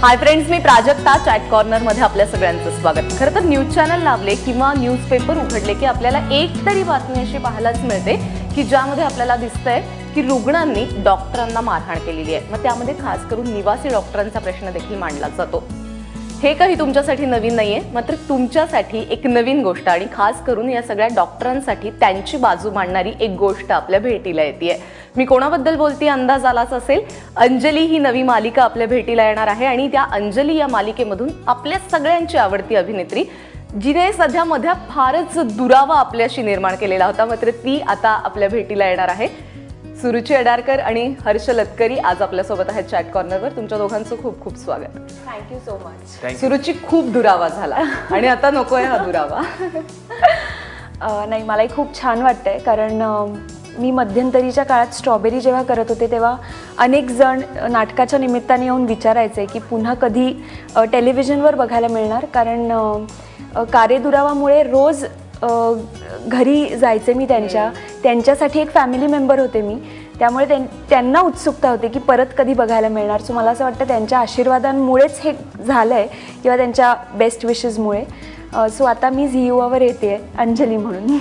Hi friends, मी Prajakta. Chat corner मध्ये आपल्या सगळ्यांचं स्वागत. खरं तर न्यूज चॅनल लावले किंवा न्यूजपेपर उघडले की आपल्याला एक तरी बातमी अशी पाहायलाच मिळते की ज्यामध्ये आपल्याला दिसतंय की रुग्णांनी डॉक्टरांना मारहाण केलेली आहे. मग त्यामध्ये खास करून निवासी डॉक्टरांचा प्रश्न देखील मांडला जातो. हे काही तुमच्यासाठी नवीन नाहीये, मात्र तुमच्यासाठी एक नवीन गोष्ट आणि खास करून या सगळ्या डॉक्टरांसाठी त्यांची बाजू मांडणारी एक गोष्ट आपल्या भेटीला येते. मी कोणाबद्दल बोलते अंदाज आलाच असेल. अंजली ही नवी मालिका आपल्या भेटीला येणार आहे आणि त्या अंजली या मालिकेमधून आपल्या सगळ्यांची आवडती अभिनेत्री जिने सध्या मध्ये फारच दुरावा आपल्याशी निर्माण केलेला होता, मात्र ती आता आपल्या भेटीला येणार आहे. सुरुची अडारकर आणि हर्ष लतकरी आज आपल्यासोबत आहेत चॅट कॉर्नरवर. तुमच्या दोघांचं खूप खूप स्वागत. Thank you so much. सुरुची खूप दुरावा झाला आणि आता नकोय हा दुरावा. नाही, मलाही खूप छान वाटतंय, कारण मी मध्यंतरीच्या काळात स्ट्रॉबेरी जेव्हा करत होते तेव्हा अनेक जण नाटकाच्या निमित्ताने येऊन विचारायचे की पुन्हा कधी टेलिव्हिजनवर बघायला मिळणार, कारण कार्यदुरावामुळे रोज घरी जायचे मी त्यांच्यासाठी एक फॅमिली मेंबर होते मी. त्यामुळे त्यांना उत्सुकता होती की परत कधी बघायला मिळणार. सो मला असं वाटतं त्यांच्या आशीर्वादांमुळेच हे झालं आहे किंवा त्यांच्या बेस्ट विशेसमुळे. सो आता मी झी युवावर येते अंजली म्हणून.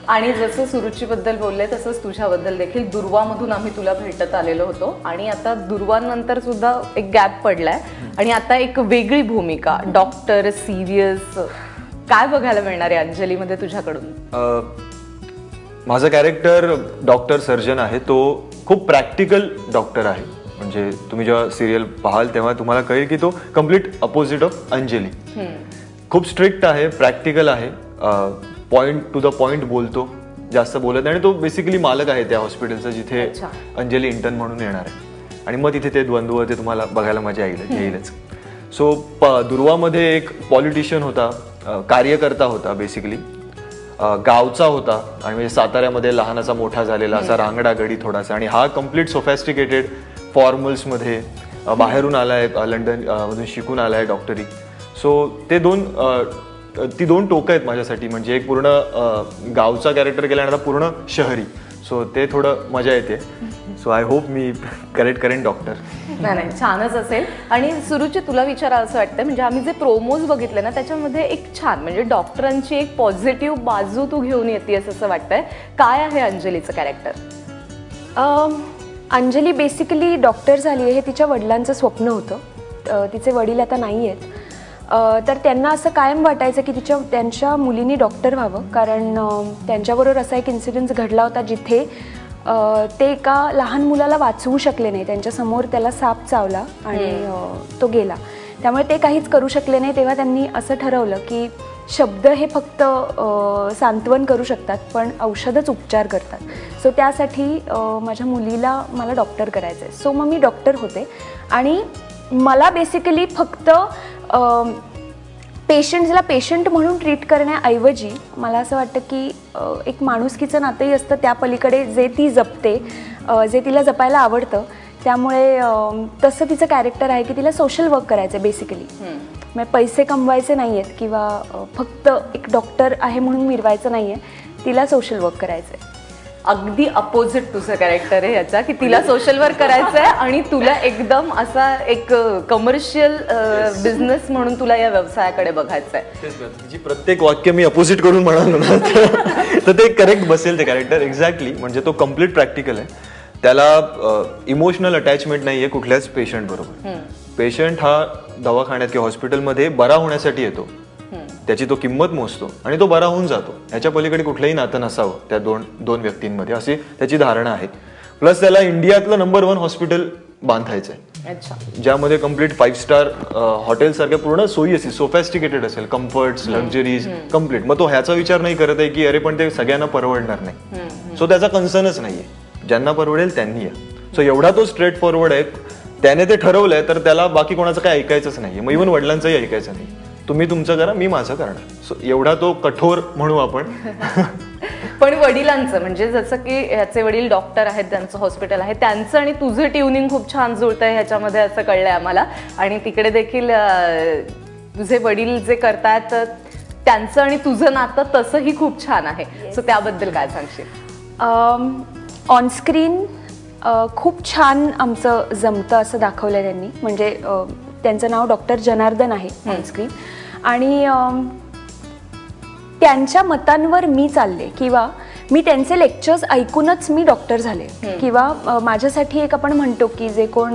आणि जसं सुरुचीबद्दल बोलले तसंच तुझ्याबद्दल देखील दुर्वामधून आम्ही तुला भेटत आलेलो होतो आणि आता दुर्वानंतर सुद्धा एक गॅप पडलाय आणि आता एक वेगळी भूमिका, डॉक्टर, सिरियस, काय बघायला मिळणार आहे अंजलीमध्ये तुझ्याकडून? माझं कॅरेक्टर डॉक्टर सर्जन आहे. तो खूप प्रॅक्टिकल डॉक्टर आहे. म्हणजे तुम्ही जेव्हा सिरियल पाहाल तेव्हा तुम्हाला कळेल की तो कम्प्लीट अपोजिट ऑफ अंजली. खूप स्ट्रिक्ट आहे, प्रॅक्टिकल आहे, पॉइंट टू द पॉइंट बोलतो, जास्त बोलत नाही. आणि तो बेसिकली मालक आहे त्या हॉस्पिटलचा जिथे अंजली इंटर्न म्हणून येणार आहे. आणि मग तिथे ते द्वंद्व ते तुम्हाला बघायला मजा येईलच. सो दुर्वामध्ये एक पॉलिटिशियन होता, कार्यकर्ता होता, बेसिकली गावचा होता आणि म्हणजे साताऱ्यामध्ये लहानाचा मोठा झालेला असा रांगडा गडी थोडासा. आणि हा कम्प्लीट सोफॅस्टिकेटेड फॉर्मल्समध्ये बाहेरून आलाय, लंडन मधून शिकून आलाय डॉक्टरी. सो ती दोन टोकं आहेत माझ्यासाठी. म्हणजे एक पूर्ण गावचा कॅरेक्टर केल्यानंतर पूर्ण शहरी. सो ते थोडं मजा येते. So I hope me correct करेन डॉक्टर. नाही, छानच असेल. आणि सुरुची तुला विचारायला असं वाटतं, म्हणजे आम्ही जे प्रोमोज बघितले ना त्याच्यामध्ये एक छान म्हणजे डॉक्टरांची एक पॉझिटिव्ह बाजू तू घेऊन येतेस असं वाटतंय. काय आहे अंजलीचं कॅरेक्टर? अंजली बेसिकली डॉक्टर झाली आहे हे तिच्या वडिलांचं स्वप्न होतं. तिचे वडील आता नाही आहेत, तर त्यांना असं कायम वाटायचं की त्यांच्या मुलींनी डॉक्टर व्हावं, कारण त्यांच्याबरोबर असा एक इन्सिडेंट घडला होता जिथे ते एका लहान मुलाला वाचवू शकले नाही. त्यांच्यासमोर त्याला साप चावला आणि तो गेला. त्यामुळे ते काहीच करू शकले नाही. तेव्हा त्यांनी असं ठरवलं की शब्द हे फक्त सांत्वन करू शकतात पण औषधच उपचार करतात. सो त्यासाठी माझ्या मुलीला मला डॉक्टर करायचं आहे. सो मग मी डॉक्टर होते आणि मला बेसिकली फक्त पेशंट्सला पेशंट म्हणून ट्रीट करण्याऐवजी मला असं वाटतं की एक माणुसकीचं नातंही असतं त्या पलीकडे, जे ती जपते, जे तिला जपायला आवडतं. त्यामुळे तसं तिचं कॅरेक्टर आहे की तिला सोशल वर्क करायचं आहे बेसिकली. म्हणजे पैसे कमवायचे नाही आहेत किंवा फक्त एक डॉक्टर आहे म्हणून मिरवायचं नाही आहे, तिला सोशल वर्क करायचं आहे. अगदी अपोजिट तुझं कॅरेक्टर आहे याचा, की तिला सोशल वर्क करायचं आहे आणि तुला एकदम असा एक कमर्शियल बिझनेस म्हणून तुला या व्यवसायाकडे बघायचं आहे. जी प्रत्येक वाक्य मी अपोजिट करून म्हणालो ना तर ते करेक्ट बसेल ते कॅरेक्टर. एक्झॅक्टली. म्हणजे तो कम्प्लीट प्रॅक्टिकल आहे. त्याला इमोशनल अटॅचमेंट नाहीये कुठल्याच पेशंट बरोबर. पेशंट हा दवाखान्यात किंवा हॉस्पिटलमध्ये बरा होण्यासाठी येतो, त्याची तो किंमत मोजतो आणि तो बरा होऊन जातो. ह्याच्या पलीकडे कुठलंही नातं नसावं त्या दोन व्यक्तींमध्ये, अशी त्याची धारणा आहे. प्लस त्याला इंडियातलं नंबर 1 हॉस्पिटल बांधायचंय, ज्यामध्ये कम्प्लीट 5 स्टार हॉटेल सारख्या पूर्ण सोयी असेल, सोफॅस्टिकेटेड असेल, कम्फर्ट्स, लक्झरीज कम्प्लीट. मग तो ह्याचा विचार नाही करत आहे की अरे पण ते सगळ्यांना परवडणार नाही. सो त्याचा कन्सर्नच नाहीये, ज्यांना परवडेल त्यांनी या. सो एवढा तो स्ट्रेट फॉरवर्ड आहे. त्याने ते ठरवलंय तर त्याला बाकी कोणाचं काही ऐकायचंच नाहीये. मग इव्हन वडिलांचंही ऐकायचं नाही. तुम्ही तुमचं करा, मी माझं करणार. सो एवढा तो कठोर म्हणू आपण. पण वडिलांचं म्हणजे जसं की ह्याचे वडील डॉक्टर आहेत, त्यांचं हॉस्पिटल आहे, त्यांचं आणि तुझं ट्युनिंग खूप छान जुळतंय ह्याच्यामध्ये असं कळलंय आम्हाला. आणि तिकडे देखील तुझे वडील जे करतात त्यांचं आणि तुझं नातं तसंही खूप छान आहे. सो त्याबद्दल काय सांगशील? ऑनस्क्रीन खूप छान आमचं जमतं असं दाखवलं त्यांनी. म्हणजे त्यांचं नाव डॉक्टर जनार्दन आहे ऑनस्क्रीन. आणि त्यांच्या मतांवर मी चालले किंवा मी त्यांचे लेक्चर्स ऐकूनच मी डॉक्टर झाले. किंवा माझ्यासाठी एक आपण म्हणतो की जे कोण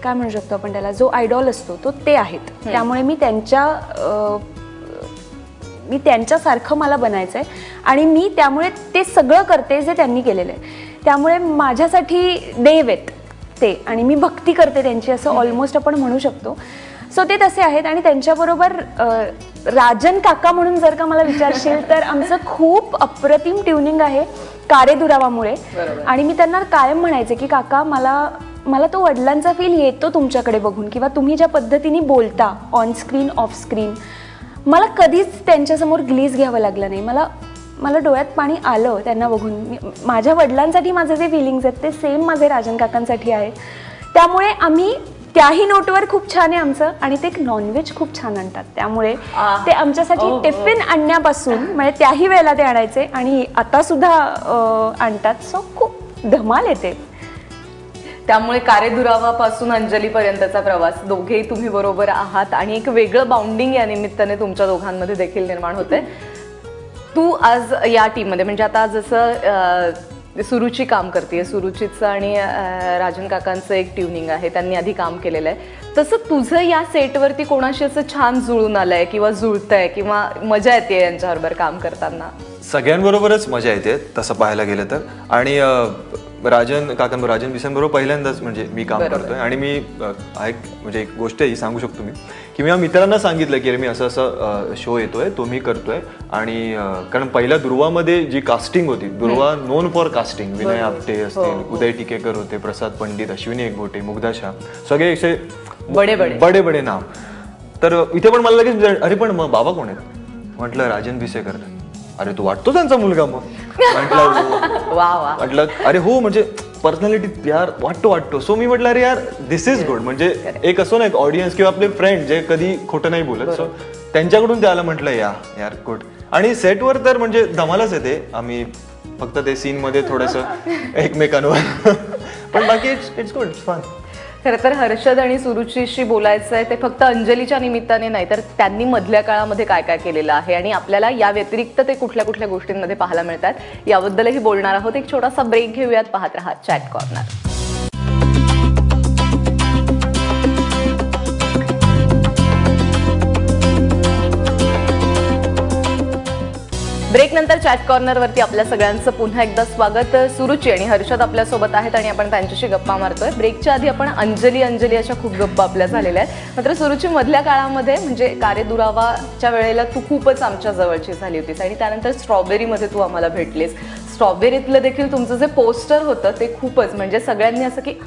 काय म्हणू शकतो आपण त्याला, जो आयडॉल असतो तो ते आहेत. त्यामुळे मी त्यांच्यासारखं मला बनायचंय आणि मी त्यामुळे ते सगळं करते जे त्यांनी केलेलं आहे. त्यामुळे माझ्यासाठी देव आहेत ते आणि मी भक्ती करते त्यांची, असं ऑलमोस्ट आपण म्हणू शकतो. सो ते तसे आहेत. आणि त्यांच्याबरोबर राजन काका म्हणून जर का मला विचारशील तर आमचं खूप अप्रतिम ट्युनिंग आहे कारे दुरावामुळे. आणि मी त्यांना कायम म्हणायचे की काका मला तो वडिलांचा फील येतो तुमच्याकडे बघून, किंवा तुम्ही ज्या पद्धतीने बोलता ऑन स्क्रीन ऑफ स्क्रीन, मला कधीच त्यांच्यासमोर ग्लीज घ्यावं लागलं नाही. मला डोळ्यात पाणी आलं त्यांना बघून. माझ्या वडिलांसाठी माझे जे फिलिंग्स आहेत ते सेम माझे राजन काकांसाठी आहेत. त्यामुळे आम्ही त्याही नोटवर खूप छान आहे आमचं. आणि ते नॉनव्हेज खूप छान आणतात, त्यामुळे ते आमच्यासाठी टिफिन आणण्यापासून म्हणजे त्याही वेळेला ते आणायचे आणि आता सुद्धा आणतात. सो खूप धमाल येते. त्यामुळे कारे दुरावापासून अंजलीपर्यंतचा प्रवास दोघेही तुम्ही बरोबर आहात आणि एक वेगळं बाउंडिंग या निमित्ताने तुमच्या दोघांमध्ये देखील निर्माण होते. तू आज या टीममध्ये म्हणजे आता जसं सुरुची काम करते, सुरुचीचं आणि राजन काकांचं एक ट्युनिंग आहे, त्यांनी आधी काम केलेलं आहे, तसं तुझं या सेटवरती कोणाशी असं छान जुळून आलंय किंवा जुळतंय किंवा मजा येते यांच्याबरोबर काम करताना? सगळ्यांबरोबरच मजा येते तसं पाहायला गेलं तर. आणि राजन बिसेंबरोबर पहिल्यांदाच म्हणजे मी काम करतोय. आणि मी म्हणजे एक गोष्ट ही सांगू शकतो मी की मी मित्रांना सांगितलं की मी असं असं शो येतोय, तो मी करतोय. आणि कारण पहिल्या दुर्वामध्ये जी कास्टिंग होती, दुर्वा non for casting, Vinay Apte असतील, उदय टिकेकर होते, प्रसाद पंडित, अश्विनी एकबोटे, मुग्धा शाह, सगळे असे बडे बडे नाव. तर इथे पण मला लगेच अरे पण मग बाबा कोण आहेत म्हटलं, राजन भिसेकर. अरे तू वाटतो त्यांचा मुलगा? मग म्हटलं अरे हो म्हणजे पर्सनॅलिटी यार वाटतो. सो मी म्हटलं अरे यार दिस इज गुड. म्हणजे एक असो ना एक ऑडियन्स किंवा आपले फ्रेंड जे कधी खोटं नाही बोलत, सो त्यांच्याकडून त्याला म्हटलं यार गुड. आणि सेटवर तर म्हणजे धमालच येते. आम्ही फक्त ते सीन मध्ये थोडस एकमेकांवर पण बाकी इट्स गुड, इट्स फन. खरं तर हर्षद आणि सुरुचीशी बोलायचं आहे ते फक्त अंजलीच्या निमित्ताने नाही, तर त्यांनी मधल्या काळामध्ये काय काय केलेलं आहे आणि आपल्याला या व्यतिरिक्त ते कुठल्या कुठल्या गोष्टींमध्ये पाहायला मिळतात याबद्दलही बोलणार आहोत. एक छोटासा ब्रेक घेऊयात, पाहत रहा चॅट कॉर्नर. ब्रेक नंतर चॅट कॉर्नरवरती आपल्या सगळ्यांचं पुन्हा एकदा स्वागत. सुरुची आणि हर्षद आपल्यासोबत आहेत आणि आपण त्यांच्याशी गप्पा मारतोय. ब्रेकच्या आधी आपण अंजली अशा खूप गप्पा आपल्या झालेल्या आहेत. मात्र सुरुची मधल्या काळामध्ये म्हणजे कारे दुरावाच्या वेळेला तू खूपच आमच्या जवळची झाली होतीस आणि त्यानंतर स्ट्रॉबेरीमध्ये तू आम्हाला भेटलीस. स्ट्रॉबेरीतलं देखील तुमचं जे पोस्टर होतं ते खूपच म्हणजे सगळ्यांनी असं की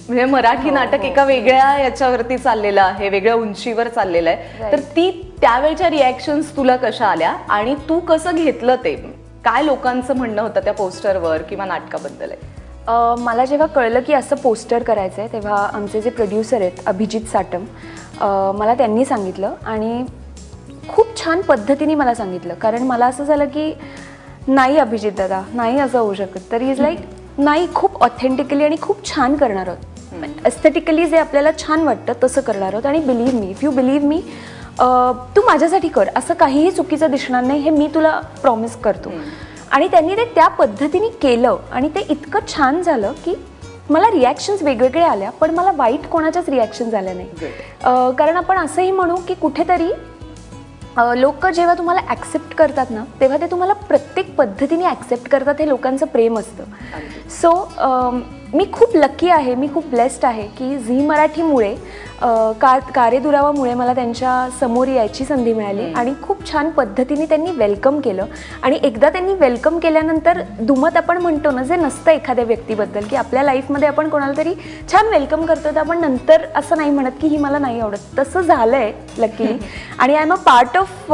म्हणजे मराठी नाटक एका वेगळ्या याच्यावरती चाललेलं आहे, वेगळ्या उंचीवर चाललेलं आहे. तर ती त्यावेळच्या रिॲक्शन्स तुला कशा आल्या आणि तू कसं घेतलं ते? काय लोकांचं म्हणणं होतं त्या पोस्टरवर किंवा नाटकाबद्दल? मला जेव्हा कळलं की असं पोस्टर करायचं आहे तेव्हा आमचे जे प्रोड्युसर आहेत अभिजित साटम, मला त्यांनी सांगितलं आणि खूप छान पद्धतीने मला सांगितलं. कारण मला असं झालं की नाही अभिजित दादा, नाही असं होऊ शकत. तर इज लाईक नाही, खूप ऑथेंटिकली आणि खूप छान करणार आहोत, एस्थेटिकली जे आपल्याला छान वाटतं तसं करणार आहोत. आणि believe me, if you believe me, तू माझ्यासाठी कर, असं काहीही चुकीचं दिसणार नाही, हे मी तुला प्रॉमिस करतो. आणि त्यांनी ते त्या पद्धतीने केलं आणि ते इतकं छान झालं की मला रिॲक्शन्स वेगवेगळे आल्या, पण मला वाईट कोणाच्याच रिॲक्शन्स आल्या नाही. कारण आपण असंही म्हणू की कुठेतरी लोक जेव्हा तुम्हाला ॲक्सेप्ट करतात ना तेव्हा ते तुम्हाला प्रत्येक पद्धतीने ॲक्सेप्ट करतात, हे लोकांचं प्रेम असतं. सो मी खूप लकी आहे, मी खूप ब्लेस्ड आहे की झी मराठीमुळे कारे दुरावामुळे मला त्यांच्या समोर यायची संधी मिळाली आणि खूप छान पद्धतीने त्यांनी वेलकम केलं. आणि एकदा त्यांनी वेलकम केल्यानंतर दुमत आपण म्हणतो ना, जे नसतं एखाद्या व्यक्तीबद्दल की आपल्या लाईफमध्ये आपण कोणाला तरी छान वेलकम करतो तर आपण नंतर असं नाही म्हणत की ही मला नाही आवडत, तसं झालं आहे लकीली. आणि I am a part of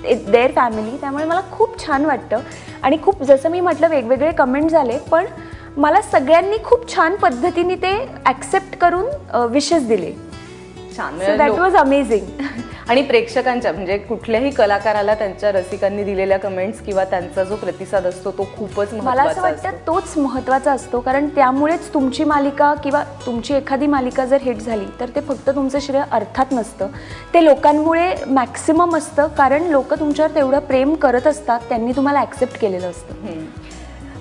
their family, त्यामुळे मला खूप छान वाटतं. आणि खूप जसं मी म्हटलं वेगवेगळे कमेंट झाले, पण मला सगळ्यांनी खूप छान पद्धतीने ते ॲक्सेप्ट करून विशेस दिले. छान, दॅट वॉज अमेझिंग. आणि प्रेक्षकांच्या म्हणजे कुठल्याही कलाकाराला त्यांच्या रसिकांनी दिलेल्या कमेंट्स किंवा त्यांचा जो प्रतिसाद असतो तो खूपच मला असं महत्त्वाचा वाटतं तोच महत्त्वाचा असतो, कारण त्यामुळेच तुमची मालिका किंवा तुमची एखादी मालिका जर हिट झाली तर ते फक्त तुमचं श्रेय अर्थात नसतं, ते लोकांमुळे मॅक्सिमम असतं, कारण लोक तुमच्यावर तेवढं प्रेम करत असतात, त्यांनी तुम्हाला ॲक्सेप्ट केलेलं असतं.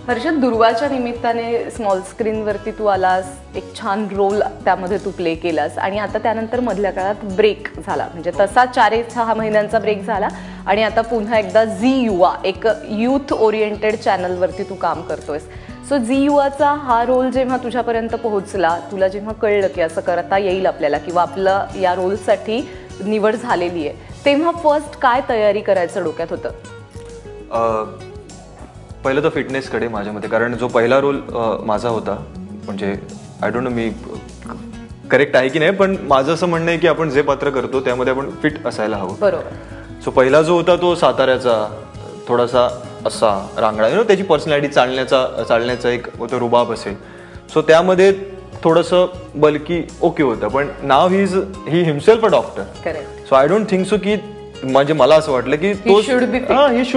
हर्षद, दुर्वाच्या निमित्ताने स्मॉल स्क्रीनवरती तू आलास, एक छान रोल त्यामध्ये तू प्ले केलास आणि आता त्यानंतर मधल्या काळात ब्रेक झाला, म्हणजे तसा 4-6 महिन्यांचा ब्रेक झाला आणि आता पुन्हा एकदा झी युवा एक यूथ ओरिएंटेड चॅनलवरती तू काम करतोयस. सो झी युवाचा हा रोल जेव्हा तुझ्यापर्यंत पोहोचला, तुला जेव्हा कळलं की असं करता येईल आपल्याला किंवा आपलं या रोलसाठी निवड झालेली आहे, तेव्हा फर्स्ट काय तयारी करायचं डोक्यात होतं? पहिलं तर फिटनेसकडे माझ्या मते, कारण जो पहिला रोल माझा होता, म्हणजे I don't know me correct आहे की नाही, पण माझं असं म्हणणं आहे की आपण जे पात्र करतो त्यामध्ये आपण फिट असायला हवं. बरोबर. सो पहिला जो होता तो साताऱ्याचा, थोडासा असा रांगडा, त्याची पर्सनॅलिटी, चालण्याचा एक होतं रुबाब असेल, सो त्यामध्ये थोडंसं बल्की ओके होतं, पण नाव he himself a doctor. Correct. So I don't think so की, म्हणजे मला असं वाटलं की तो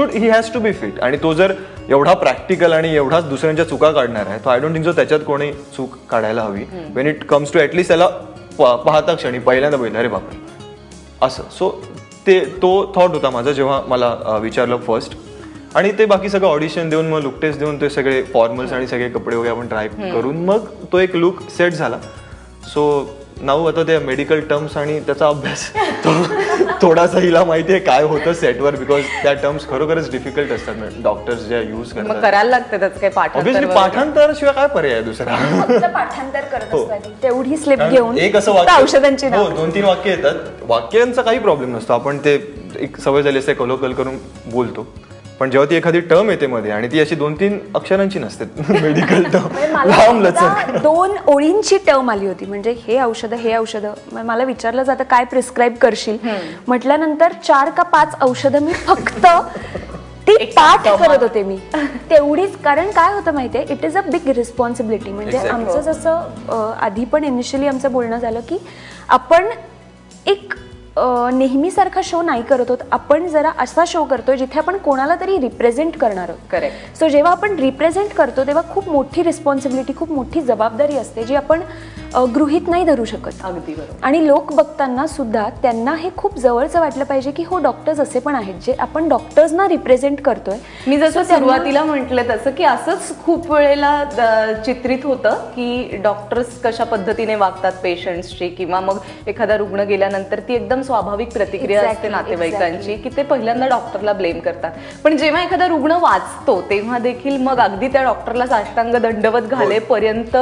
he has to be fit, आणि तो जर एवढा प्रॅक्टिकल आणि एवढाच दुसऱ्यांच्या चुका काढणार आहे, तो आय डोंट थिंक सो त्याच्यात कोणी चूक काढायला हवी. When it comes to at least त्याला पाहता क्षणी पहिल्यांदा बघितलं अरे बापरे असं. सो तो थॉट होता माझा जेव्हा मला विचारलं फर्स्ट, आणि ते बाकी सगळं ऑडिशन देऊन मग लुक टेस्ट देऊन ते सगळे फॉर्मल्स आणि सगळे कपडे वगैरे आपण ट्राय करून मग तो एक लुक सेट झाला. सो नाऊ आता ते मेडिकल टर्म्स आणि त्याचा अभ्यास थोडासा हिला माहिती आहे काय होतं सेटवर, बिकॉज त्या टर्म्स खरोखरच डिफिकल्ट असतात डॉक्टर्स ज्या यूज करतात. करायला लागतं त्याचं काही पाठांतर शिवाय काय पर्याय दुसरा. पाठांतर करत असतात तेवढी स्लिप घेऊन एक असं वाक्य, औषधांची 2-3 वाक्य येतात, वाक्यांचा काही प्रॉब्लेम नसतो, आपण ते एक सवय झाली असते कलोकल करून बोलतो, पण जेव्हा ती एखादी टर्म येते मध्ये आणि ती अशी 2-3 अक्षरांची नसते मेडिकल टर्म, 2 ओळींची टर्म आली होती, म्हणजे हे औषधं मला विचारलं जातं काय प्रिस्क्राईब करशील, म्हटल्यानंतर 4 का 5 औषधं मी फक्त ती पाठ करत होते मी तेवढीच. कारण काय होतं माहितीये, it is a big responsibility. म्हणजे आमचं जसं आधी पण इनिशियली आमचं बोलणं झालं की आपण एक नेहमीसारखा शो नाही करत होत, आपण जरा असा शो करतोय जिथे आपण कोणाला तरी रिप्रेझेंट करणार आहोत. करेक्ट. सो जेव्हा आपण रिप्रेझेंट करतो तेव्हा खूप मोठी रिस्पॉन्सिबिलिटी, खूप मोठी जबाबदारी असते जी आपण गृहीत नाही धरू शकत. अगदी बरोबर. आणि लोक बघताना सुद्धा त्यांना हे खूप जवळचं वाटलं पाहिजे की हो डॉक्टर्स असे पण आहेत जे आपण डॉक्टर्सना रिप्रेझेंट करतोय. मी जसं सुरुवातीला म्हटलं तसं की असंच खूप वेळेला चित्रित होतं की डॉक्टर्स कशा पद्धतीने वागतात पेशंट्सची, किंवा मग एखादा रुग्ण गेल्यानंतर ती एकदम स्वाभाविक प्रतिक्रिया असते नातेवाईकांची की ते पहिल्यांदा डॉक्टरला ब्लेम करतात, पण जेव्हा एखादा रुग्ण वाचतो तेव्हा देखील मग अगदी त्या डॉक्टरला साष्टांग दंडवत घालेपर्यंत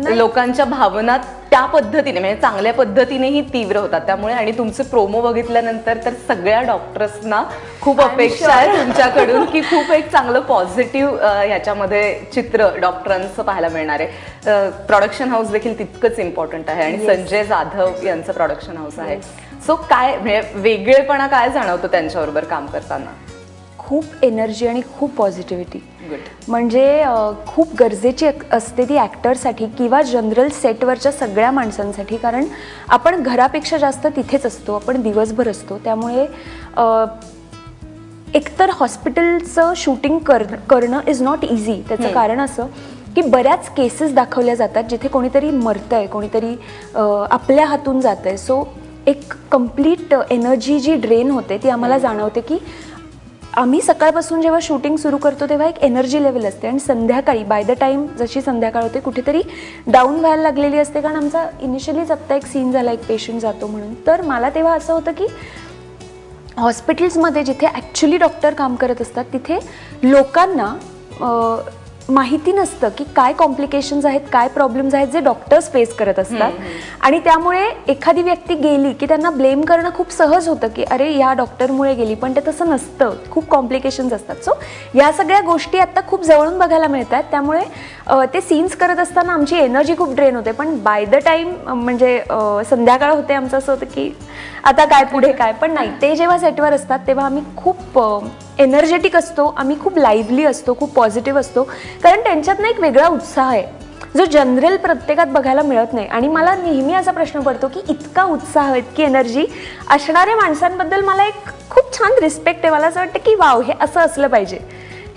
लोकांच्या भावना त्या पद्धतीने म्हणजे चांगल्या पद्धतीनेही तीव्र होतात. त्यामुळे आणि तुमचे प्रोमो बघितल्यानंतर तर सगळ्या डॉक्टर्सना खूप अपेक्षा आहे तुमच्याकडून की खूप एक चांगलं पॉझिटिव्ह ह्याच्यामध्ये चित्र डॉक्टरांचं पाहायला मिळणार आहे. प्रोडक्शन हाऊस देखील तितकंच इम्पॉर्टंट आहे आणि संजय जाधव यांचं प्रोडक्शन हाऊस आहे. सो काय म्हणजे वेगळेपणा काय जाणवतो त्यांच्याबरोबर काम करताना? खूप एनर्जी आणि खूप पॉझिटिव्हिटी, म्हणजे खूप गरजेची असते ती ॲक्टरसाठी किंवा जनरल सेटवरच्या सगळ्या माणसांसाठी, कारण आपण घरापेक्षा जास्त तिथेच असतो, आपण दिवसभर असतो. त्यामुळे एकतर हॉस्पिटलचं शूटिंग करणं इज नॉट इझी. त्याचं कारण असं की बऱ्याच केसेस दाखवल्या जातात जिथे कोणीतरी मरतंय, कोणीतरी आपल्या हातून जातंय. सो एक कम्प्लीट एनर्जी जी ड्रेन होते ती आम्हाला जाणवते की आम्ही सकाळपासून जेव्हा शूटिंग सुरू करतो तेव्हा एक एनर्जी लेवल असते आणि संध्याकाळी बाय द टाईम जशी संध्याकाळ होते कुठेतरी डाऊन व्हायला लागलेली असते, कारण आमचा इनिशियलीच आत्ता एक सीन झाला एक पेशंट जातो म्हणून. तर मला तेव्हा असं होतं की हॉस्पिटल्समध्ये जिथे ॲक्च्युली डॉक्टर काम करत असतात तिथे लोकांना माहिती नसतं की काय कॉम्प्लिकेशन्स आहेत, काय प्रॉब्लेम्स आहेत जे डॉक्टर्स फेस करत असतात. आणि त्यामुळे एखादी व्यक्ती गेली की त्यांना ब्लेम करणं खूप सहज होतं की अरे या डॉक्टरमुळे गेली, पण ते तसं नसतं, खूप कॉम्प्लिकेशन्स असतात. सो या सगळ्या गोष्टी आता खूप जवळून बघायला मिळतात. त्यामुळे ते सीन्स करत असताना आमची एनर्जी खूप ड्रेन होते, पण बाय द टाईम म्हणजे संध्याकाळ होते आमचं असं होतं की आता काय पुढे काय. पण नाही, ते जेव्हा सेटवर असतात तेव्हा आम्ही खूप एनर्जेटिक असतो, आम्ही खूप लाईव्हली असतो, खूप पॉझिटिव्ह असतो, कारण त्यांच्यातनं एक वेगळा उत्साह आहे. जो जनरल प्रत्येकात बघायला मिळत नाही. आणि मला नेहमी असा प्रश्न पडतो की इतका उत्साह, इतकी एनर्जी असणाऱ्या माणसांबद्दल मला एक खूप छान रिस्पेक्ट आहे. मला असं वाटतं की वाव, हे असं असलं पाहिजे,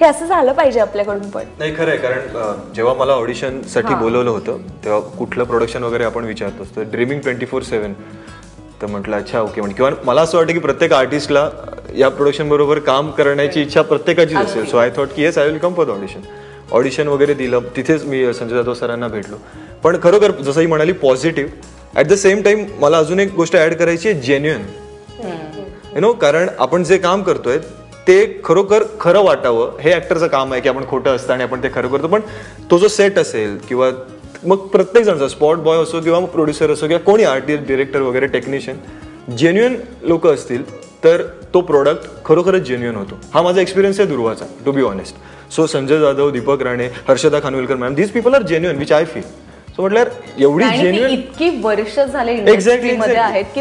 हे असं झालं पाहिजे आपल्याकडून पण. नाही खरं आहे, कारण जेव्हा मला ऑडिशनसाठी बोलवलं होतं तेव्हा कुठलं प्रोडक्शन वगैरे आपण विचारतो, तर ड्रीमिंग 24/7, तर म्हटलं अच्छा ओके. म्हणजे किंवा मला असं वाटतं की प्रत्येक आर्टिस्टला या प्रोडक्शन बरोबर काम करण्याची इच्छा प्रत्येकाचीच असेल. सो आय थॉट की yes I will come for the audition वगैरे दिलं. तिथेच मी संजय जाधव सरांना भेटलो. पण खरोखर जसं ही म्हणाली positive, at the same time मला अजून एक गोष्ट ऍड करायची आहे, जेन्युइन. यु नो, कारण आपण जे काम करतोय ते खरोखर खरं वाटावं, हे ऍक्टरचं काम आहे की आपण खोटं असतं आणि आपण ते खरं करतो. पण तो जो सेट असेल किंवा मग प्रत्येक जणचा स्पॉट बॉय असो किंवा प्रोड्युसर असो किंवा कोणी आर्टिस्ट, डिरेक्टर वगैरे, टेक्निशियन, जेन्युइन लोक असतील तर तो प्रोडक्ट खरोखरच जेन्युइन होतो. हा माझा एक्सपिरियन्स आहे दुर्वाचा, to be honest. So Sanjay Jadhav, Deepak Rane, Harshada Khanwilkar ma'am, these people are genuine, which I feel. So म्हटलं एवढी जेन्युइन, इतकी वर्ष झाले इंडस्ट्रीमध्ये आहेत की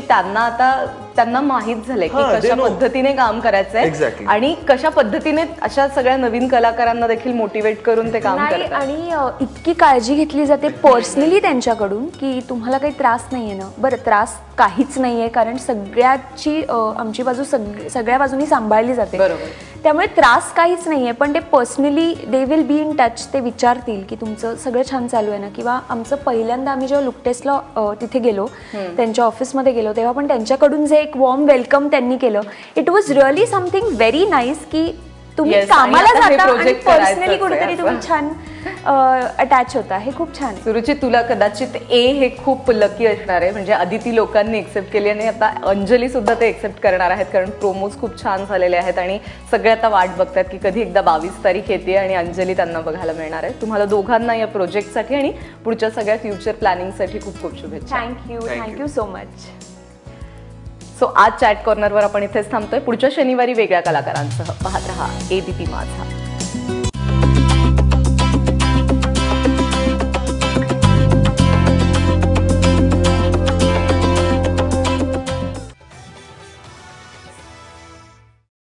त्यांना माहित झालंय की कशा पद्धतीने काम करायचंय आणि कशा पद्धतीने अशा सगळ्या नवीन कलाकारांना देखील मोटिवेट करून ते काम करतात. आणि इतकी काळजी घेतली जाते पर्सनली त्यांच्याकडून की तुम्हाला काही त्रास नाहीये ना. बरं, त्रास काहीच नाहीये, कारण सगळ्याची आमची बाजू सगळ्या बाजूनी सांभाळली जाते. त्यामुळे त्रास काहीच नाहीये. पण ते personally they will be in touch. ते विचारतील की तुमचं सगळं छान चालू आहे ना. किंवा आमचं पहिल्यांदा आम्ही जेव्हा लुक टेस्टला तिथे गेलो, त्यांच्या ऑफिसमध्ये गेलो, तेव्हा पण त्यांच्याकडून जे एक वॉर्म वेलकम त्यांनी केलं, it was really something very nice की तुम्ही कामाला जाता आणि पर्सनली कुठेतरी तुम्ही छान अटॅच होता. हे खूप छान आहे. सुरुची, तुला कदाचित हे खूप लकी असणार आहे. म्हणजे आदिती लोकांनी एक्सेप्ट केली आणि आता अंजली सुद्धा ते एक्सेप्ट करणार आहेत, कारण प्रोमोज खूप छान झालेले आहेत आणि सगळे आता वाट बघतात की कधी एकदा 22 तारीख येते आणि अंजली त्यांना बघायला मिळणार आहे. तुम्हाला दोघांना या प्रोजेक्टसाठी आणि पुढच्या सगळ्या फ्युचर प्लॅनिंगसाठी खूप खूप शुभेच्छा. Thank you so much. सो आज चॅट कॉर्नरवर आपण इथेच थांबतोय. पुढच्या शनिवारी वेगळ्या कलाकारांसह पाहत रहा ABP माझा.